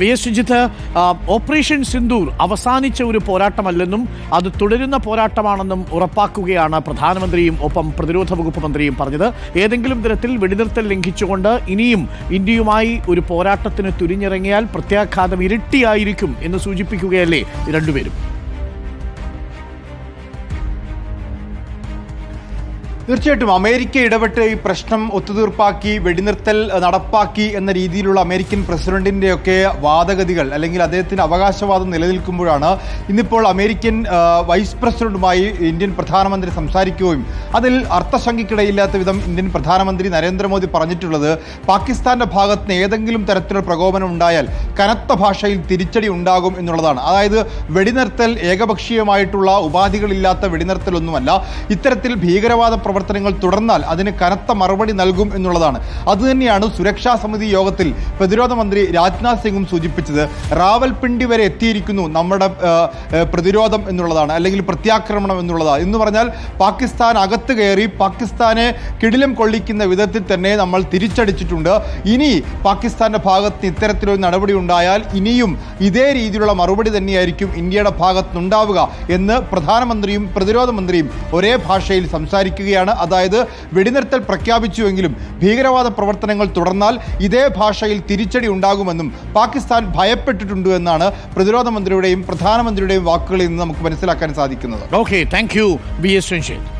PS Sujith, operation Sindoor അവസാനിച്ച ഒരു പോരാട്ടമല്ലെന്നും അത് തുടരുന്ന പോരാട്ടമാണെന്നും ഉറപ്പാക്കുകയാണ് പ്രധാനമന്ത്രിയും ഒപ്പം പ്രതിരോധ വകുപ്പ് മന്ത്രിയും പറഞ്ഞത്. ഏതെങ്കിലും തരത്തിൽ വെടിനിർത്തൽ ലംഘിച്ചുകൊണ്ട് ഇനിയും ഇന്ത്യയുമായി ഒരു പോരാട്ടത്തിന് തുനിഞ്ഞിറങ്ങിയാൽ പ്രത്യാഘാതം ഇരട്ടിയായിരിക്കും എന്ന് സൂചിപ്പിക്കുകയല്ലേ രണ്ടുപേരും? തീർച്ചയായിട്ടും അമേരിക്ക ഇടപെട്ട് ഈ പ്രശ്നം ഒത്തുതീർപ്പാക്കി വെടിനിർത്തൽ നടപ്പാക്കി എന്ന രീതിയിലുള്ള അമേരിക്കൻ പ്രസിഡന്റിൻ്റെയൊക്കെ വാദഗതികൾ അല്ലെങ്കിൽ അദ്ദേഹത്തിൻ്റെ അവകാശവാദം നിലനിൽക്കുമ്പോഴാണ് ഇന്നിപ്പോൾ അമേരിക്കൻ വൈസ് പ്രസിഡന്റുമായി ഇന്ത്യൻ പ്രധാനമന്ത്രി സംസാരിക്കുകയും അതിൽ അർത്ഥശങ്കയ്ക്കിടയില്ലാത്ത വിധം ഇന്ത്യൻ പ്രധാനമന്ത്രി നരേന്ദ്രമോദി പറഞ്ഞിട്ടുള്ളത് പാകിസ്ഥാന്റെ ഭാഗത്ത് നിന്ന് ഏതെങ്കിലും തരത്തിലുള്ള പ്രകോപനം ഉണ്ടായാൽ കനത്ത ഭാഷയിൽ തിരിച്ചടി ഉണ്ടാകും എന്നുള്ളതാണ്. അതായത് വെടിനിർത്തൽ ഏകപക്ഷീയമായിട്ടുള്ള ഉപാധികളില്ലാത്ത വെടിനിർത്തലൊന്നുമല്ല, ഇത്തരത്തിൽ ഭീകരവാദ പ്രവർത്തനങ്ങൾ തുടർന്നാൽ അതിന് കനത്ത മറുപടി നൽകും എന്നുള്ളതാണ്. അതുതന്നെയാണ് സുരക്ഷാ സമിതി യോഗത്തിൽ പ്രതിരോധ മന്ത്രി രാജ്നാഥ് സിംഗും സൂചിപ്പിച്ചത്. റാവൽപിണ്ടി വരെ എത്തിയിരിക്കുന്നു നമ്മുടെ പ്രതിരോധം എന്നുള്ളതാണ്, അല്ലെങ്കിൽ പ്രത്യാക്രമണം എന്നുള്ളതാണ്. എന്ന് പറഞ്ഞാൽ പാകിസ്ഥാൻ അകത്ത് കയറി പാകിസ്ഥാനെ കിടിലം കൊള്ളിക്കുന്ന വിധത്തിൽ തന്നെ നമ്മൾ തിരിച്ചടിച്ചിട്ടുണ്ട്. ഇനി പാകിസ്ഥാന്റെ ഭാഗത്ത് ഇത്തരത്തിലൊരു നടപടി ഉണ്ടായാൽ ഇനിയും ഇതേ രീതിയിലുള്ള മറുപടി തന്നെയായിരിക്കും ഇന്ത്യയുടെ ഭാഗത്തുനിന്നുണ്ടാവുക എന്ന് പ്രധാനമന്ത്രിയും പ്രതിരോധ മന്ത്രിയും ഒരേ ഭാഷയിൽ സംസാരിക്കുകയാണ്. അതായത് വെടിനിർത്തൽ പ്രഖ്യാപിച്ചുവെങ്കിലും ഭീകരവാദ പ്രവർത്തനങ്ങൾ തുടർന്നാൽ ഇതേ ഭാഷയിൽ തിരിച്ചടി ഉണ്ടാകുമെന്നും പാകിസ്ഥാൻ ഭയപ്പെട്ടിട്ടുണ്ട് എന്നാണ് പ്രതിരോധ മന്ത്രിയുടെയും പ്രധാനമന്ത്രിയുടെയും വാക്കുകളിൽ നിന്ന് നമുക്ക് മനസ്സിലാക്കാൻ സാധിക്കുന്നത്. Okay, thank you, BS Ranjith.